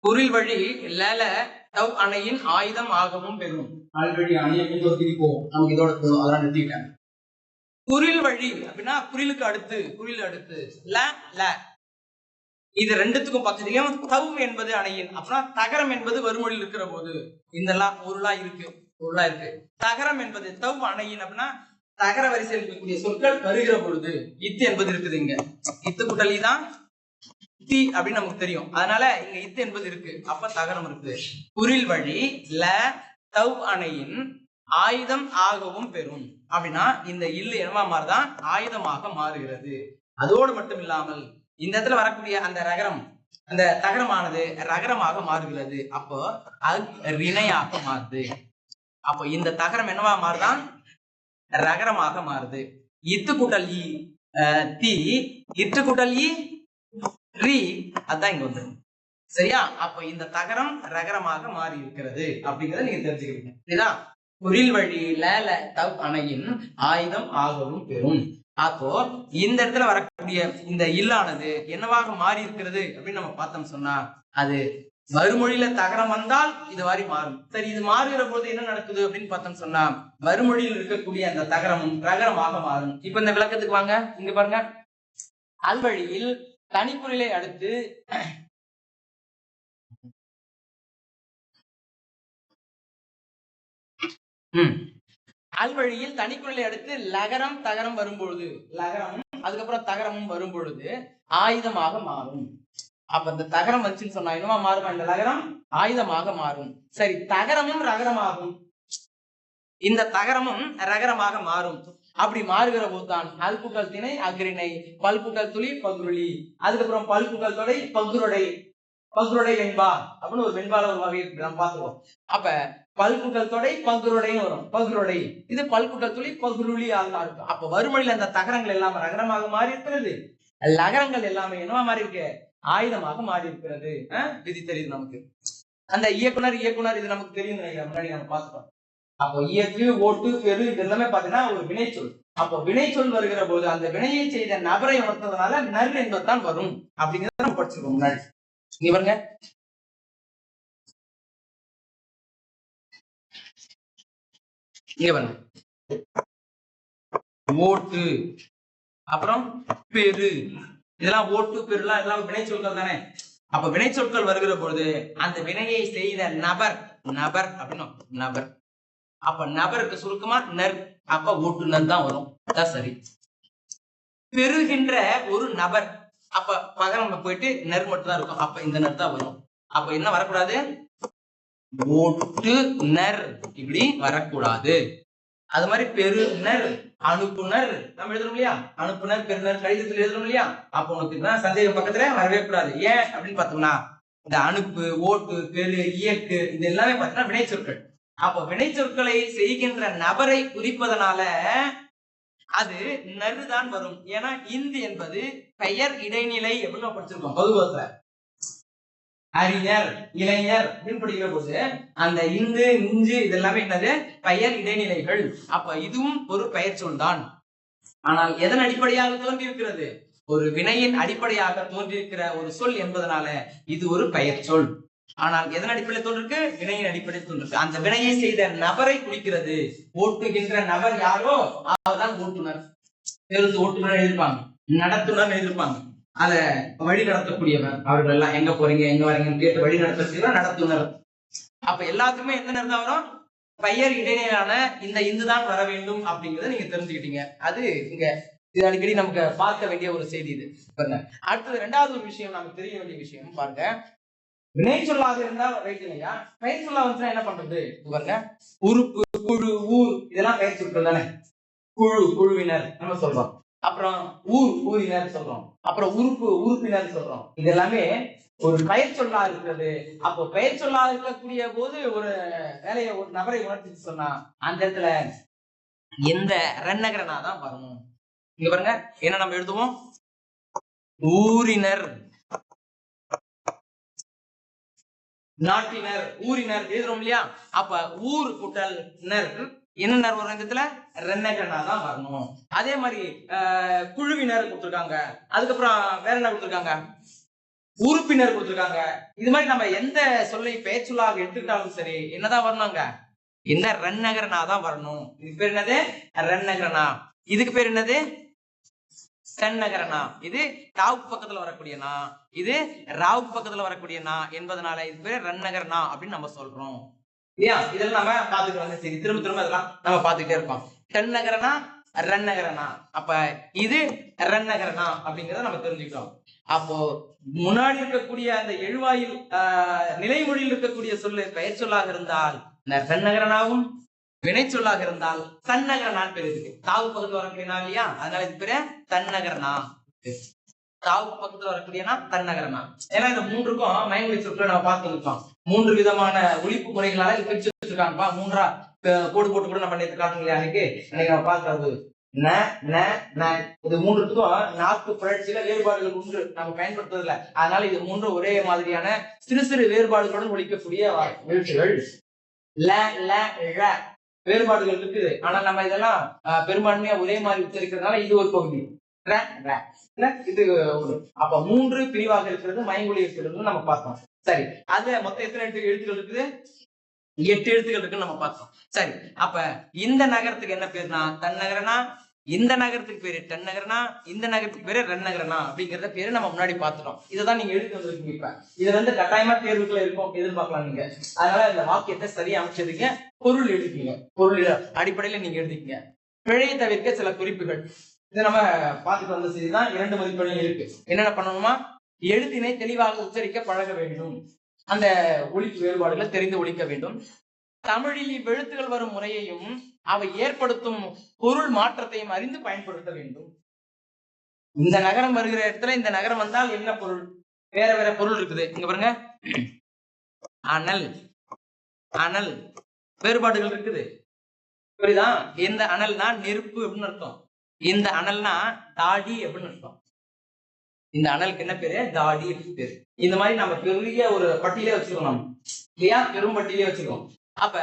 குரில் வழி லேல தவ் அணையின் ஆயுதம் ஆகவும் பெறும். ஆல்ரெடி அணையை திருப்போம் நமக்கு இதோட அதெல்லாம் நிறுத்திட்டேன். குரில் வழி அப்படின்னா குரிலுக்கு அடுத்து, குரில் அடுத்து ல ல இது ரெண்டுத்துக்கும் பக்கத்திலையும் தவ் என்பது அணையின் அப்படின்னா தகரம் என்பது வறுமொழியில் இருக்கிற போது இதெல்லாம் பொருளா இருக்கு, பொருளா இருக்கு. தகரம் என்பது தவ் அணையின் அப்படின்னா தகர வரிசையில் இருக்கக்கூடிய சொற்கள் வருகிற பொழுது இத்து என்பது இருக்குது. இங்க இத்து குட்டலி தான் தி அப்படின்னு நமக்கு தெரியும். அதனால இங்க இத்து என்பது இருக்கு, அப்ப தகரம் இருக்கு. குரில் வழி ல தவ் அணையின் ஆயுதம் ஆகவும் பெறும் அப்படின்னா இந்த இல்லு என்னமா மாறுதான், ஆயுதமாக மாறுகிறது. அதோடு மட்டும் இல்லாமல் இந்த இடத்துல வரக்கூடிய அந்த ரகரம், அந்த தகரமானது ரகரமாக மாறுகிறது. அப்போ ரிணையாக மாறுது. அப்போ இந்த தகரம் என்னவா மாறுதான், ரகரமாக மாறுது. இத்து கூட்டல் இ தி, இட்டு கூட்டல் இ ரி, அதான் இங்க வந்து சரியா. அப்ப இந்த தகரம் ரகரமாக மாறி இருக்கிறது அப்படிங்கறத நீங்க தெரிஞ்சுக்கிறீங்க. சரியா. குரில் வழி லேல தவ் அணையின் ஆயுதம் ஆகவும் பெறும். அப்போ இந்த இடத்துல வரக்கூடிய இந்த இல்லானது என்னவாக மாறி இருக்கிறது அப்படின்னு நம்ம பார்த்தோம் சொன்னா, அது மறுமொழியில தகரம் வந்தால் இது மாதிரி மாறும். சரி, இது மாறுகிற போது என்ன நடக்குது அப்படின்னு பார்த்தோம் சொன்னா, மறுமொழியில் இருக்கக்கூடிய அந்த தகரமும் ரகரமாக மாறும். இப்ப இந்த விளக்கத்துக்கு வாங்க. இங்க பாருங்க, அல்வழியில் தனிக்குறிலை அடுத்து அல்வழியில் தனிக்குறிலை அடுத்து லகரம் தகரம் வரும்பொழுது, லகரமும் அதுக்கப்புறம் தகரமும் வரும் பொழுது ஆயுதமாக மாறும். அப்ப இந்த தகரம் வந்துச்சுன்னு சொன்னா என்னவா மாறும், இந்த லகரம் ஆயுதமாக மாறும். சரி, தகரமும் ரகரமாகும், இந்த தகரமும் ரகரமாக மாறும். அப்படி மாறுகிற போதுதான் அல்புட்டல் திணை அக்ரிணை, பல்புட்டல் துளி பகுருளி, அதுக்கப்புறம் பல்புட்டல் தொடை பகுருடை, பகுருடை வெண்பா அப்படின்னு ஒரு வெண்பால ஒரு வகை இருக்கு, நம்ம பார்த்துக்கோம். அப்ப பல்புட்டல் தொடை பகுருடைன்னு வரும், பகுருடை. இது பல்புட்டல் துளி பகுருளி ஆக இருக்கும். அப்ப வறுமொழியில அந்த தகரங்கள் எல்லாம் ரகரமாக மாறி இருக்கிறது, லகரங்கள் எல்லாமே என்னவா மாறி இருக்கு, ஆயுதமாக மாறி இருக்கிறது. விதி தெரியுது நமக்கு. அந்த இயக்குனர் இயக்குனர் இது நமக்கு தெரியும், முன்னாடி நம்ம பார்த்துட்டோம். அப்போ இயக்கு ஓட்டு பெரு இது எல்லாமே பாத்தீங்கன்னா ஒரு வினைச்சொல். அப்போ வினைச்சொல் வருகிற போது அந்த வினையை செய்த நபரை உணர்த்ததுனால நர் என்பதுதான் வரும் அப்படிங்கிறத நம்ம படிச்சிருக்கோம் முன்னாடி. நீ பாருங்க, இங்க பாருங்க, ஓட்டு அப்புறம் பெரு இதெல்லாம் ஓட்டு பெருலாம் எல்லாம் வினைச்சொற்கள் தானே. அப்ப வினைச்சொற்கள் வருகிற பொழுது அந்த வினையை செய்த நபர், நபர் அப்படின்னு நபர், அப்ப நபருக்கு சுருக்கமா நர், அப்ப ஓட்டுநர் தான் வரும். அதான் சரி. பெறுகின்ற ஒரு நபர், அப்ப பகரம் போயிட்டு நர் மட்டும் தான் இருக்கும், அப்ப இந்த நர் தான் வரும். அப்ப என்ன வரக்கூடாது, ஓட்டு நர் இப்படி வரக்கூடாது. அது மாதிரி பெறுநர் அனுப்புனர் நம்ம எழுதணும் இல்லையா, அனுப்புனர் பெறுநர் கடிதத்தில் எழுதணும் இல்லையா. அப்ப உனக்கு சந்தேகம் பக்கத்துல வரவே கூடாது. ஏன் அப்படின்னு பார்த்தோம்னா, இந்த அனுப்பு ஓட்டு பெரு இயக்கு இது எல்லாமே பார்த்தீங்கன்னா வினைச்சொற்கள். அப்ப வினைச்சொற்களை செய்கின்ற நபரை குறிப்பதனால அது நறுதான் வரும். ஏன்னா இந்து என்பது பெயர் இடைநிலை அப்படின்னு படிச்சிருக்கோம் பகுவத்துல. அறிஞர் இளைஞர் அப்படின்னு படிக்கிற போது அந்த இந்து இஞ்சு இதெல்லாமே என்னது, பெயர் இடைநிலைகள். அப்ப இதுவும் ஒரு பெயர் சொல் தான். ஆனால் எதன் அடிப்படையாக தோன்றி இருக்கிறது, ஒரு வினையின் அடிப்படையாக தோன்றியிருக்கிற ஒரு சொல் என்பதனால இது ஒரு பெயர் சொல். ஆனால் எதன் அடிப்படையில் தோன்றிருக்கு, வினையின் அடிப்படையில் தோன்றிருக்கு. அந்த வினையை செய்த நபரை குறிக்கிறது. ஓட்டுகின்ற நபர் யாரோ அவர்தான் ஓட்டுநர். பேருந்து ஓட்டுநர் எழுதிருப்பாங்க, நடத்துனர் எழுதிருப்பாங்க, அத வழி நடத்தக்கூடியவர். அவர்கள் எல்லாம் எங்க போறீங்க எங்க வரீங்கன்னு கேட்டு வழி நடத்தக்கூடிய நடத்துனர். அப்ப எல்லாத்துக்குமே எந்த நேரம் வரும், பெயர் இடைநிலையான இந்த இந்துதான் வர வேண்டும் அப்படிங்கறத நீங்க தெரிஞ்சுக்கிட்டீங்க. அது இங்க இது அடிக்கடி நமக்கு பார்க்க வேண்டிய ஒரு செய்தி இது. அடுத்தது ரெண்டாவது ஒரு விஷயம் நமக்கு தெரிய வேண்டிய விஷயம் பாருங்க, வினை சொல்லாக இருந்தா ரைட் இல்லையா, பெயர் சொல்லா வந்துச்சுன்னா என்ன பண்றது பாருங்க. உறுப்பு குழு ஊர் இதெல்லாம் பெயர் சொற்கள் தானே. குழு குழுவினர் நம்ம சொல்றோம், அப்புறம் ஊர் ஊரினர் சொல்றோம், அப்புறம் உறுப்பு உறுப்பினர் சொல்றோம். இது எல்லாமே ஒரு பெயர் சொல்லா இருக்கிறது. அப்போ பெயர் சொல்லா இருக்கக்கூடிய போது ஒரு வேலையை ஒரு நபரை உணர்த்தி சொன்னா அந்த இடத்துல எந்த ரன்னகரனா தான் வரணும். இங்க பாருங்க என்ன நம்ம எழுதுவோம், ஊரினர் நாட்டினர் ஊரினர் எழுதுறோம் இல்லையா. அப்ப ஊர் கூட்டல் நர் என்ன நர் வரும், இந்த இடத்துல ரென்னகரனா தான் வரணும். அதே மாதிரி குழுவினர் கொடுத்துருக்காங்க, அதுக்கப்புறம் வேற என்ன கொடுத்துருக்காங்க, உறுப்பினர் கொடுத்திருக்காங்க. இது மாதிரி நம்ம எந்த சொல்லை பெயர் சொல்லாக எடுத்துக்கிட்டாலும் சரி என்னதான் வரணுங்க, இந்த ரன்னகரனா தான் வரணும். இதுக்கு பேர் என்னது, ரன்னகரனா. இதுக்கு பேர் என்னது, தன்னகரனா. இது டாவுக்கு பக்கத்துல வரக்கூடியனா, இது ராவுக்கு பக்கத்துல வரக்கூடியனா என்பதனால இது பேர் ரன்னகரனா அப்படின்னு நம்ம சொல்றோம். இல்லையா? இதெல்லாம் நம்ம பாத்துக்கலாம். சரி, திரும்ப திரும்ப இதெல்லாம் நம்ம பாத்துக்கிட்டே இருக்கோம். தென்னகரனா ரன்னகரனா. அப்ப இது ரன்னகரனா அப்படிங்கறத நம்ம தெரிஞ்சுக்கிட்டோம். அப்போ முன்னாடி இருக்கக்கூடிய அந்த எழுவாயில் நிலைமொழியில் இருக்கக்கூடிய சொல்லு பெயர் சொல்லாக இருந்தால் இந்த ரன்னகரனாவும், வினை சொல்லாக இருந்தால் தன்னகரனான் பேர் இருக்கு. தாவு பக்கத்துல வரக்கூடியனா இல்லையா, அதனால இது பேரு தன்னகரனா. தாவுக்கு பக்கத்துல வரக்கூடியனா தன்னகரனா. ஏன்னா இந்த மூன்றுக்கும் மயங்கொழி சொற்களை நம்ம பார்த்து இருக்கோம். 3 விதமான ஒழிப்பு முறைகளால இது பிரிச்சு வச்சிருக்காங்கப்பா. 3ஆ கோடு போட்டு கூட நம்ம நேற்று காட்டணும் இல்லையா, அன்னைக்கு நம்ம பார்க்கறது இது 3த்துக்கும் நாக்கு புரட்சியில வேறுபாடுகள் உண்டு நம்ம பயன்படுத்துறதுல. அதனால இது 3 ஒரே மாதிரியான சிறு சிறு வேறுபாடுகளுடன் ஒழிக்கக்கூடிய எழுத்துகள். வேறுபாடுகள் இருக்குது. ஆனா நம்ம இதெல்லாம் பெரும்பான்மையா ஒரே மாதிரி உச்சரிக்கிறதுனால இது ஒரு பகுதி. இது அப்ப 3 பிரிவாக இருக்கிறது, மயங்கொழி இருக்கிறது நம்ம பார்த்தோம். சரி, அதுல மொத்தம் எத்தனை எழுத்துக்கள் இருக்குது, 8 எழுத்துக்கள் இருக்குன்னு நம்ம பார்த்தோம். சரி, அப்ப இந்த நகரத்துக்கு என்ன பேருனா தன்னகரனா, இந்த நகரத்துக்கு பேரு தென்னகரனா, இந்த நகரத்துக்கு பேரு ரன்னகரனா அப்படிங்கறத பேரு நம்ம முன்னாடி பார்த்துட்டோம். இதைதான் நீங்க எழுதி வந்திருக்கீங்க. இப்ப இது கட்டாயமா தேர்வுக்குள்ள இருக்கும், எதிர்பார்க்கலாம் நீங்க. அதனால இந்த வாக்கியத்தை சரியா அமைச்சதுங்க, பொருள் எழுதிக்கீங்க. பொருள் அடிப்படையில நீங்க எழுதிக்கீங்க. பிழையை தவிர்க்க சில குறிப்புகள் இதை நம்ம பார்த்துட்டு வந்த செய்திதான். 2 மதிப்பெண்கள் இருக்கு. என்னென்ன பண்ணணுமா, எழுத்தினை தெளிவாக உச்சரிக்க பழக வேண்டும், அந்த ஒலிப்பு வேறுபாடுகளை தெரிந்து ஒழிக்க வேண்டும். தமிழில் இவ்வெழுத்துகள் வரும் முறையையும் அவை ஏற்படுத்தும் பொருள் மாற்றத்தையும் அறிந்து பயன்படுத்த வேண்டும். இந்த நகரம் வருகிற இடத்துல இந்த நகரம் வந்தால் என்ன பொருள், வேற வேற பொருள் இருக்குது. இங்க பாருங்க, அனல், அனல் வேறுபாடுகள் இருக்குது. புரியுதா? இந்த அனல்னா நெருப்பு அப்படின்னு அர்த்தம், இந்த அனல்னா தாடி அப்படின்னு அர்த்தம். இந்த அனலுக்கு என்ன பேரு, தாடி அப்படின்னு பேரு. இந்த மாதிரி நம்ம பெரிய ஒரு பட்டியலே வச்சுக்கணும் இல்லையா, பெரும் பட்டியலே வச்சுக்கோம். அப்ப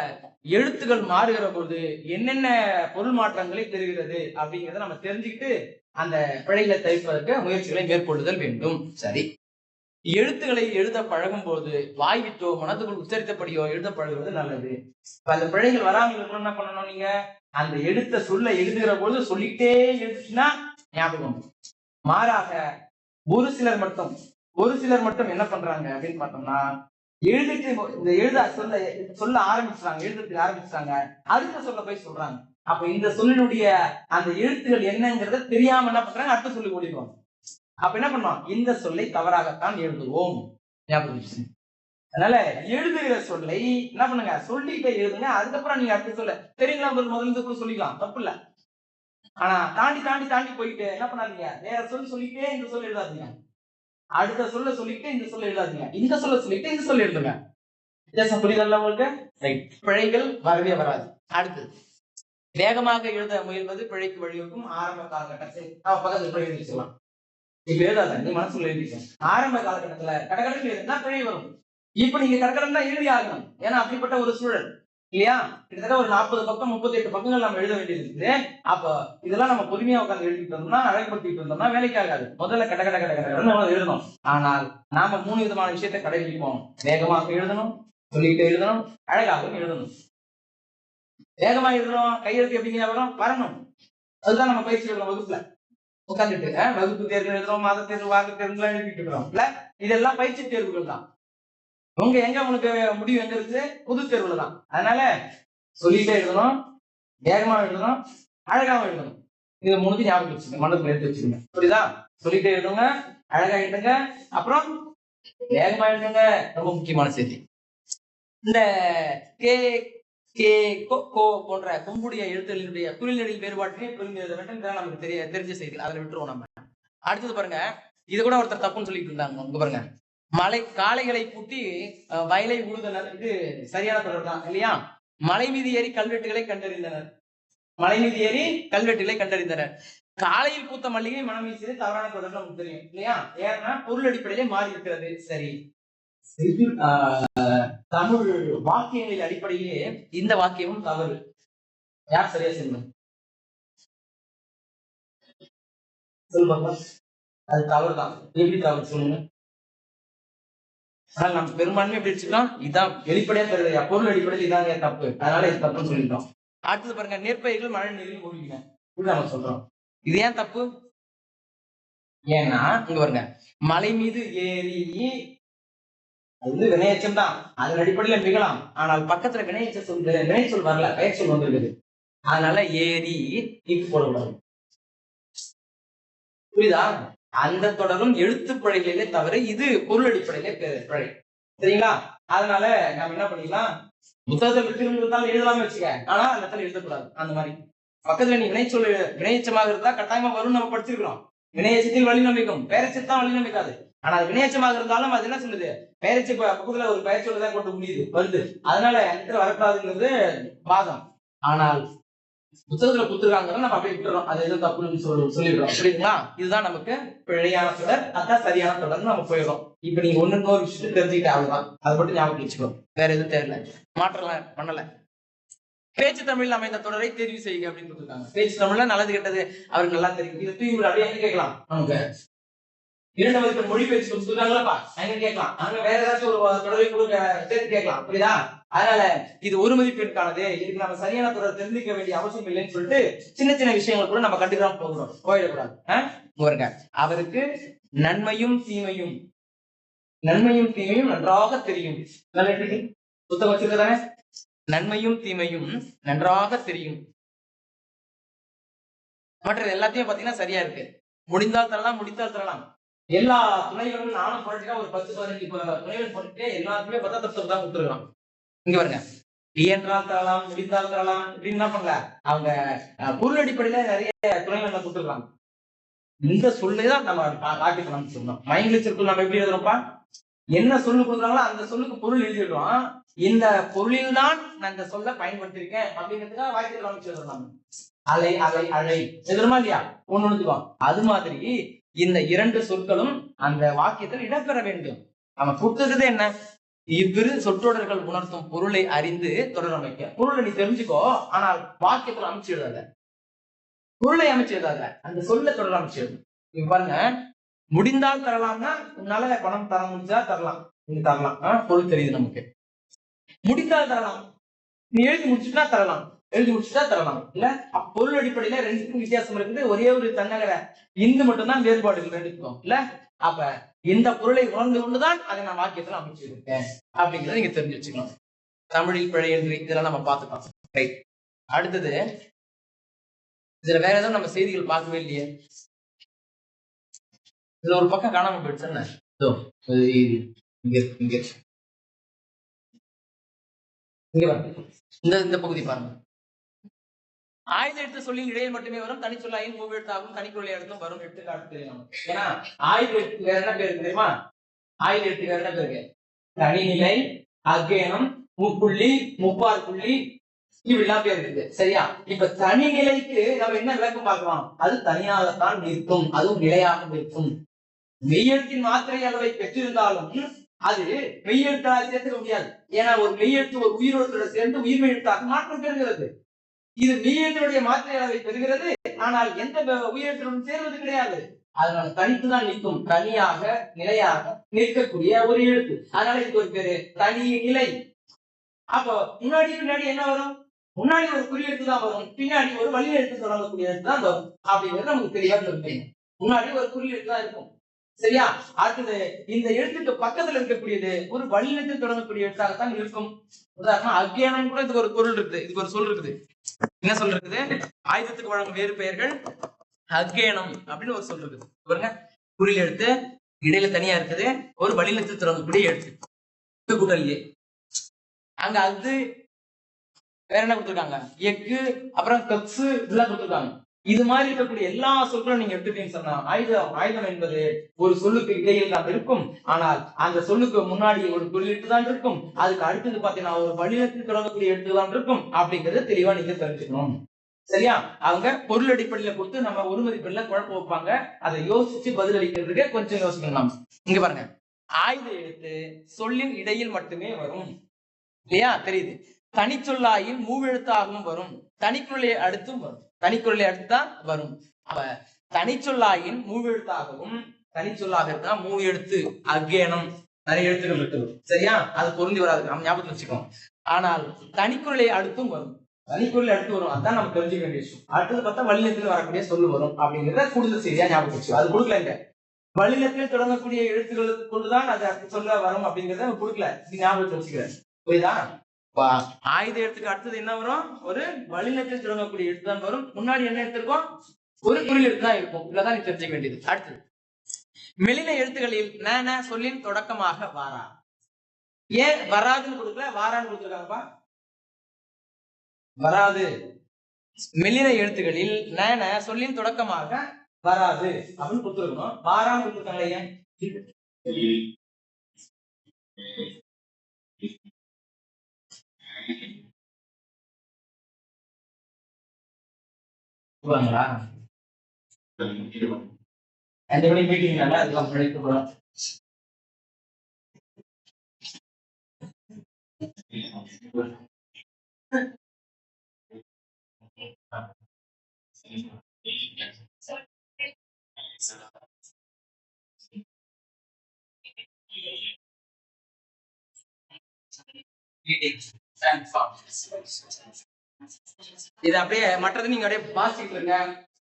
எழுத்துக்கள் மாறுகிற போது என்னென்ன பொருள் மாற்றங்களை தெரிகிறது அப்படிங்கிறத நம்ம தெரிஞ்சுக்கிட்டு அந்த பிழைகளை தவிர்ப்பதற்கு முயற்சிகளை மேற்கொள்ளுதல் வேண்டும். சரி, எழுத்துக்களை எழுத பழகும் போது வாய் விட்டோ மனதுக்குள் உச்சரித்தபடியோ எழுத பழகுவது நல்லது. அந்த பிழைகள் வராமல் இருக்கணும் என்ன பண்ணணும், நீங்க அந்த எழுத்த சொல்ல எழுதுகிற பொழுது சொல்லிட்டே எழுதுச்சுன்னா ஞாபகம். மாறாக ஒரு சிலர் மட்டும் என்ன பண்றாங்க அப்படின்னு பார்த்தோம்னா, எழுதிட்டு இந்த சொல்ல ஆரம்பிச்சாங்க, எழுதுறதுக்கு ஆரம்பிச்சாங்க, அடுத்த சொல்ல போய் சொல்றாங்க. அப்ப இந்த சொல்லினுடைய அந்த எழுத்துகள் என்னங்கிறத தெரியாம என்ன பண்றாங்க, அடுத்த சொல்லி ஓடிடுவாங்க. அப்ப என்ன பண்ணுவோம், இந்த சொல்லை தவறாகத்தான் எழுதுவோம். அதனால எழுதுகிற சொல்லை என்ன பண்ணுங்க, சொல்லிட்டே எழுதுங்க. அதுக்கப்புறம் நீங்க அடுத்த சொல்ல தெரியுங்களா, முதல்ல கூட சொல்லிக்கலாம், தப்பு இல்ல. ஆனா தாண்டி தாண்டி தாண்டி போயிட்டு என்ன பண்ணாதீங்க, வேற சொல்லிட்டே இந்த சொல்ல எழுதாதீங்க, அடுத்த சொல்ல சொல்லிட்டு இந்த சொல்ல எழுதாதீங்க, இந்த சொல்ல சொல்லிட்டு இந்த சொல்ல எழுதுங்க. வித்தியாசம் புரியுதல்ல உங்களுக்கு? பிழைகள் வரவே வராது. அடுத்து, வேகமாக எழுத முயல்வது பிழைக்கு வழிவகுக்கும். ஆரம்ப காலகட்டத்தில் பக்கத்துல பிழை எழுதிக்கலாம். இப்ப எழுதாத, நீ மனசுல எழுதிக்க. ஆரம்ப காலகட்டத்துல கடற்கடை எழுதுனா பிழை வரும். இப்ப நீங்க கடற்கடன் தான் எழுதி ஆகணும், ஏன்னா அப்படிப்பட்ட ஒரு சூழல் இல்லையா. கிட்டத்தட்ட ஒரு 40 பக்கம் 38 பக்கங்கள் நம்ம எழுத வேண்டியது இருக்குது. அப்ப இதெல்லாம் நம்ம பொறுமையா உட்காந்து எழுதிட்டு இருந்தோம்னா, அழகுபடுத்திட்டு இருந்தோம்னா வேலைக்கு ஆகாது. முதல்ல கடை எழுதணும். ஆனால் நாம 3 விதமான விஷயத்தை கடைபிடிப்போம். வேகமாக எழுதணும், சொல்லிட்டு எழுதணும், அழகாகவும் எழுதணும். வேகமா எழுதணும், கையெழுத்து எப்படிங்க வரணும். அதுதான் நம்ம பயிற்சி எழுதணும். வகுப்புல உட்காந்துட்டு வகுப்பு தேர்வு எழுதுறோம், மாத தேர்வு, வாக்கு தேர்வுலாம் எழுதிட்டு இருக்கிறோம் இல்ல, இதெல்லாம் பயிற்சி தேர்வுகள் தான். உங்க எங்க உங்களுக்கு முடிவு எங்க இருக்கு, பொது தேர்வுல தான். அதனால சொல்லிட்டே எழுதணும், வேகமா எழுதணும், அழகாவும் எழுதணும். இது 3 ஞாபகம் வச்சுங்க, மனதுல எடுத்து வச்சுக்கோங்க. புரியுதா? சொல்லிட்டே எழுதுங்க, அழகா எழுதுங்க, அப்புறம் வேகமா எழுதுங்க. ரொம்ப முக்கியமான செய்தி. இந்த கே கே கோ போன்ற கும்புடைய எழுத்துக்களுடைய குறிநெடில் வேறுபாட்டுமே புரிந்து நமக்கு தெரிஞ்ச செய்தி. அதுல விட்டுருவோம் நம்ம. அடுத்தது பாருங்க, இது கூட ஒருத்தர் தப்புன்னு சொல்லிட்டு இருந்தாங்க. இங்க பாருங்க, மலை காளைகளை பூட்டி வயலை உழுதனர், இது சரியான தொடர் தான் இல்லையா. மலை மீது ஏறி கல்வெட்டுகளை கண்டறிந்தனர், மலை மீது ஏறி கல்வெட்டுகளை கண்டறிந்தனர். காலையில் பூத்த மல்லிகை மனம் வீசியது தவறான தொடர் நமக்கு தெரியும் இல்லையா. ஏன்னா பொருள் அடிப்படையிலே மாறி இருக்கிறது. சரி, தமிழ் வாக்கியங்களின் அடிப்படையிலே இந்த வாக்கியமும் தவறு. யார் சரியா சொல்லுங்க, சொல்லுங்க. அது தவறு தான். எப்படி தவறு சொல்லுங்க. அதனால நம்ம பெரும்பான்மை எப்படி வச்சுக்கலாம், இதான் வெளிப்படையா தெரியுது, பொருள் அடிப்படையில் இதாங்க தப்பு, அதனால இது தப்புன்னு சொல்லிட்டோம். அடுத்தது பாருங்க, நெற்பயிர்கள் மழை நீரில் மூழ்கின, இது நம்ம சொல்றோம். இது ஏன் தப்பு? ஏன்னா இங்க பாருங்க, மலை மீது ஏறி, அது வினையச்சம் தான், அதன் அடிப்படையில மிகலாம். ஆனால் பக்கத்துல வினைச்சொல் வரல, பெயர் சொல் வந்திருக்குது. அதனால ஏறி இப்படி போடக்கூடாது. புரியுதா? அந்த தொடரும் எழுத்து பிழைகளிலே தவிர இது பொருள் அடிப்படையிலே பிழை. சரிங்களா? அதனால நம்ம என்ன பண்ணிக்கலாம், புத்தகத்தை விட்டு எழுதலாம்னு வச்சுக்க, ஆனா அந்த இடத்துல எழுதக்கூடாது. அந்த மாதிரி பக்கத்துல நீ வினையச்சமாக இருந்தா கட்டாயமா வரும், நம்ம படிச்சிருக்கிறோம். வினையச்சத்தில் வழி நம்பிக்கும், பெயரச்சத்தான் வழி நம்பிக்காது. ஆனா அது வினையச்சமாக இருந்தாலும் அது என்ன சொல்லுது, பெயரச்சு பக்கத்துல ஒரு பெயர் சொல்லுதான் கொண்டு முடியுது வருது, அதனால இடத்துல வரக்கூடாதுங்கிறது வாதம். ஆனால் புத்தகத்துல கொடுத்துருக்காங்க, நம்ம அப்படியே விட்டுறோம், அது எதுவும் தப்புன்னு சொல்லிடுறோம். புரியுதுங்களா? இதுதான் நமக்கு பிழையான தொடர், அதான் சரியான தொடர்னு நம்ம போயிடும். இப்ப நீங்க ஒண்ணு ஒரு விஷயத்தை தெரிஞ்சுக்கிட்டு அவ்வளவுதான், அதை மட்டும் ஞாபகம் வச்சுக்கோ, வேற எதுவும் தெரியல, மாற்றம் பண்ணல. பேச்சு தமிழில் அமைந்த தொடரை தெரிவு செய்யுங்க அப்படின்னு கொடுத்துருக்காங்க. பேச்சு தமிழ்ல நல்லது கெட்டது அவருக்கு நல்லா தெரியும், இதை தூக்கி அப்படியே எங்க கேட்கலாம், நமக்கு 2 மதிப்பெண் மொழி பேச்சு கொடுத்துருக்காங்களப்பா, அங்க கேட்கலாம், அங்க வேற ஏதாச்சும் ஒரு தொடரை கொடுக்க சேர்த்து கேட்கலாம். புரியுதா? அதனால இது 1 மதிப்பெண்கானது, இதுக்கு நம்ம சரியான தொடர் தெரிஞ்சுக்க வேண்டிய அவசியம் இல்லைன்னு சொல்லிட்டு சின்ன சின்ன விஷயங்கள் கூட நம்ம கண்டுக்காம போயிடக்கூடாது. அவருக்கு நன்மையும் தீமையும் நன்றாக தெரியும். புத்தகம் வச்சிருக்கதானே, நன்மையும் தீமையும் நன்றாக தெரியும். மற்றது எல்லாத்தையும் பாத்தீங்கன்னா சரியா இருக்கு. முடிந்தால் தரலாம், முடித்தால் தரலாம். எல்லா துணைகளும் நானும் போட்டுக்கா ஒரு 10-15 துணைகள் போட்டுட்டு எல்லாத்துக்குமே 10 தான் கொடுத்துருக்கான். இங்க பாருங்க, இயன்றால் தரலாம், முடிந்தால் தரலாம் இப்படின்னு என்ன பண்ணல, அவங்க பொருள் அடிப்படையில நிறைய துணைகள் கொடுத்துருக்காங்க. இந்த சொல்லைதான் நம்ம காட்டிக்கணும்னு சொன்னோம். மைங்கிலீஷ் நம்ம எப்படி எழுதுறோம்ப்பா, என்ன சொல்லு கொடுக்குறாங்களோ அந்த சொல்லுக்கு பொருள் எழுதிடுறோம். இந்த பொருளில் தான் நான் இந்த சொல்ல பயன்படுத்திருக்கேன் அப்படிங்கிறதுக்காக வாக்கியத்தில் அமைச்சு எழுதுறோம். அலை அலை அழை எழுதுறோமா இல்லையா, ஒண்ணு. அது மாதிரி இந்த 2 சொற்களும் அந்த வாக்கியத்தில் இடம்பெற வேண்டும். நம்ம கொடுத்தது என்ன, இவ்விரு சொற்றொடர்கள் உணர்த்தும் பொருளை அறிந்து தொடர் அமைக்க. பொருளை நீ தெரிஞ்சுக்கோ, ஆனால் வாக்கியத்தில் அமைச்சு எழுதாத, பொருளை அமைச்சு எழுதாத, அந்த சொல்ல தொடர் அமைச்சு எழுது. இப்ப பாருங்க, முடிந்தால் தரலாம்னா உன்னால பணம் தர முடிஞ்சா தரலாம், நீ தரலாம், பொருள் தெரியுது நமக்கு. முடிந்தால் தரலாம், நீ எழுதி முடிச்சுட்டா தரலாம், இல்ல பொருள் அடிப்படையில 2க்கும் வித்தியாசம் இருக்குது. ஒரே ஒரு தன்னகர இந்து மட்டும்தான் வேறுபாடுகள் 2க்கும் இல்ல. அப்ப இந்த பொருளை உணர்ந்து கொண்டுதான் அதை நான் வாக்கியத்துல அமைச்சிருக்கேன் அப்படிங்கிறத நீங்க தெரிஞ்சு வச்சுக்கணும். தமிழில் பிழை என்று இதெல்லாம் நம்ம பார்த்துக்கலாம். ரைட். அடுத்தது இதுல வேற ஏதாவது நம்ம செய்திகள் பார்க்கவே இல்லையே, இதுல ஒரு பக்கம் காணாம போயிடுச்சு. இந்த பகுதி பாருங்க, ஆயுத எழுத்து சொல்லின் இடையில் மட்டுமே வரும், தனி சொல்லாயின் மூவெழுத்தாகவும் தனிக்குள்ளே எழுத்தும் வரும். எடுத்துக்காட்டு தெரியும். ஏன்னா ஆயுத எழுத்துக்கு வேற என்ன பேரு தெரியுமா, ஆயுத எழுத்துக்கு வேற என்ன பேரு, தனிநிலை, அக்கேனம், முப்புள்ளி, முப்பார் புள்ளி, இப்படிலாம் பேர் இருக்குது. சரியா? இப்ப தனிநிலைக்கு நம்ம என்ன விளக்கம் பார்க்கலாம், அது தனியாகத்தான் நிற்கும், அதுவும் நிலையாக நிற்கும். மெய்யெழுத்தின் மாத்திரை அளவை பெற்றிருந்தாலும் அது மெய்யெழுத்தாக சேர்த்துக்க முடியாது. ஏன்னா ஒரு மெய்யெழுத்து ஒரு உயிரோடு சேர்ந்து உயிர் எழுத்தாக மாற்றம் பெறுகிறது. இது மெய்யெழுத்தினுடைய மாத்திரை அளவை பெறுகிறது, ஆனால் எந்த உயிரெழுத்துடன் சேர்வது கிடையாது. அதனால தனித்துதான் நிற்கும், தனியாக நிலையாக நிற்கக்கூடிய ஒரு எழுத்து. அதனால இதுக்கு ஒரு பேரு தனி நிலை. அப்போ முன்னாடி பின்னாடி என்ன வரும், முன்னாடி ஒரு குறியெழுத்து தான் வரும், பின்னாடி ஒரு வழி எழுத்து தொடங்கக்கூடிய எழுத்து தான் வரும். அப்படிங்கிறது நமக்கு தெரியாது தெரியும். முன்னாடி ஒரு குறியெழுத்து தான் இருக்கும். சரியா? அடுத்தது இந்த எழுத்துக்கு பக்கத்துல இருக்கக்கூடியது ஒரு வழிநெழுத்தில் தொடங்கக்கூடிய எழுத்தாகத்தான் இருக்கும். உதாரணம் அக்ஞானம் கூட இதுக்கு ஒரு பொருள் இருக்குது, இதுக்கு ஒரு சொல் இருக்குது. என்ன சொல் இருக்குது, ஆயுதத்துக்கு வழங்கும் வேறு பெயர்கள் அக்ஞானம் அப்படின்னு ஒரு சொல் இருக்குது. பாருங்க, குறில் எழுத்து இடையில தனியா இருக்குது, ஒரு வழிநெழுத்தில் தொடங்கக்கூடிய எழுத்து கூட்டலியே. அங்க அது வேற என்ன கொடுத்துருக்காங்க, எக்கு, அப்புறம் கப்சு இதெல்லாம் கொடுத்துருக்காங்க. இது மாதிரி இருக்கக்கூடிய எல்லா சொற்களும் நீங்க எடுத்துட்டீங்கன்னு சொன்னா ஆயுதம் என்பது ஒரு சொல்லுக்கு இடையில் தான் இருக்கும். ஆனால் அந்த சொல்லுக்கு முன்னாடி ஒரு குறியீட்டு தான் இருக்கும், அதுக்கு அடுத்தது பாத்தீங்கன்னா ஒரு வழிநெழுத்தில் தொடங்கக்கூடிய எழுத்து தான் இருக்கும். அப்படிங்கறது தெளிவா நீங்க தெரிஞ்சுக்கணும். சரியா? அவங்க பொருள் அடிப்படையில கொடுத்து நம்ம ஒரு மதிப்பெண்ல குழப்பம் வைப்பாங்க, அதை யோசிச்சு பதில் அளிக்கிறதுக்கு கொஞ்சம் யோசிக்கணும். இங்க பாருங்க, ஆயுத எழுத்து சொல்லின் இடையில் மட்டுமே வரும் இல்லையா, தெரியுது. தனிச்சொல்லாயின் மூவெழுத்தாகவும் வரும், தனிக்குள்ளே அடுத்தும் வரும், தனிக்குள்ளே அடுத்துதான் வரும். அப்ப தனிச்சொல்லாயின் மூவெழுத்தாகவும், தனிச்சொல்லாக இருந்தா மூ எழுத்து அக்ஞானம் நிறைய எழுத்துக்கள் இருக்குது. சரியா? அது பொருந்தி வராது, நம்ம ஞாபகத்துல வச்சுக்கோம். ஆனால் தனிக்குறளை அடுத்தும் வரும். தனிக்குறளை அடுத்து வரும், அதான் நம்ம தெரிஞ்சுக்க வேண்டிய விஷயம். அடுத்தது பார்த்தா வல்லினத்தில் வரக்கூடிய சொல்லு வரும் அப்படிங்கிறத கூடுதல் செய்தியா ஞாபகம் வச்சுக்கோ. அது கொடுக்கல, வல்லினத்தில் தொடங்கக்கூடிய எழுத்துக்களுக்கு கொண்டுதான் அது சொல்ல வரும் அப்படிங்கிறத கொடுக்கல, ஞாபகத்தை வச்சுக்கிறேன். புரியுதா? ஆயுத எழுத்துக்கு அடுத்தது என்ன வரும்? ஒரு வல்லினத்தில் தொடங்கக்கூடிய எழுத்து தான் வரும். முன்னாடி என்ன எடுத்திருக்கோம்? ஒரு குறில் எழுத்து தான் இருக்கும். இதுலதான் நீ தெரிஞ்சுக்க வேண்டியது. அடுத்தது மெலின எழுத்துக்களில் ந சொல்லின் தொடக்கமாக வாரா. ஏன் வராதுன்னு கொடுக்கல, வாரான்னு கொடுத்துருக்காங்கப்பா? வராது. மெலின எழுத்துக்களில் ந சொல்லின் தொடக்கமாக வராது அப்படின்னு கொடுத்துருக்கணும். வாரான்னு கொடுத்துருக்காங்க. ஏன் மீட்டிங் அதுக்கப்புறம் இது அப்படியே மற்றது நீங்க அப்படியே வாசிட்டு இருங்க.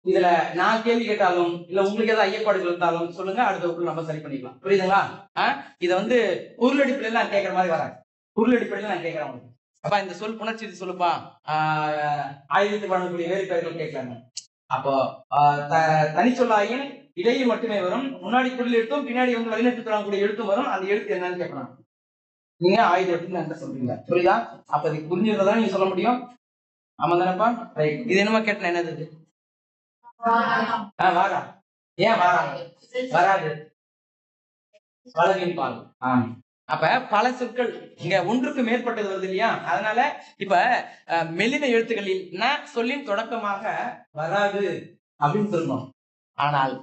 இதுல நான் கேள்வி கேட்டாலும் இல்ல உங்களுக்கு ஏதாவது ஐயப்பாடுகள் இருந்தாலும் சொல்லுங்க, அடுத்த நம்ம சரி பண்ணிக்கலாம். புரியுதுங்களா? இதை வந்து பொருளடிப்படையில நான் கேட்கற மாதிரி வராது. பொருளடிப்படையில நான் கேட்கறேன். அப்ப இந்த சொல் புணர்ச்சி சொல்லுப்பா, ஆயுதத்துக்கு வழங்கக்கூடிய வேறு பெயர்கள் கேட்கறாங்க. அப்போ தனிச்சொல்லாயின் இடையே மட்டுமே வரும். முன்னாடி பொருள் எழுத்தும் பின்னாடி வந்து வழிநடத்தி வரக்கூடிய எழுத்தும் வரும். அந்த எழுத்து என்னன்னு கேட்கணும். நீங்க ஆயுத எழுத்துன்னு என்ன சொல்றீங்க? புரியுதா? அப்ப இதுக்கு புரிஞ்சுதான் நீங்க சொல்ல முடியும். ஆமா தானப்பா? ரைட். இது என்னமா கேட்டேன், என்னது? வாரா. ஏன் வாரா? வராது. பலவின் பால். அப்ப பல சொற்கள் இங்க ஒன்றுக்கு மேற்பட்டது வருது இல்லையா? அதனால இப்ப மெல்லின எழுத்துக்களில் ந சொல்லின் தொடக்கமாக வராது அப்படின்னு சொல்லணும். ஆனால்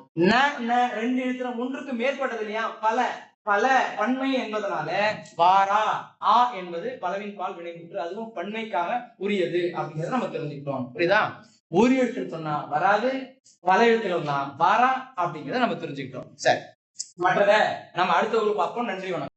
ந ரெண்டு எழுத்துல ஒன்றுக்கு மேற்பட்டது இல்லையா? பல பல பன்மை என்பதனால வாரா ஆ என்பது பலவின் பால் வினைமுற்று, அதுவும் பன்மைக்காக உரியது அப்படிங்கறத நம்ம தெரிஞ்சுக்கிட்டோம். புரியுதா? ஒரு எழுத்து சொன்னா வராது, பல எழுத்துக்கள்னா வாரா அப்படிங்கறத நம்ம தெரிஞ்சுக்கிட்டோம். சரி, மற்றத நம்ம அடுத்த வகுப்பு பார்ப்போம். நன்றி, வணக்கம்.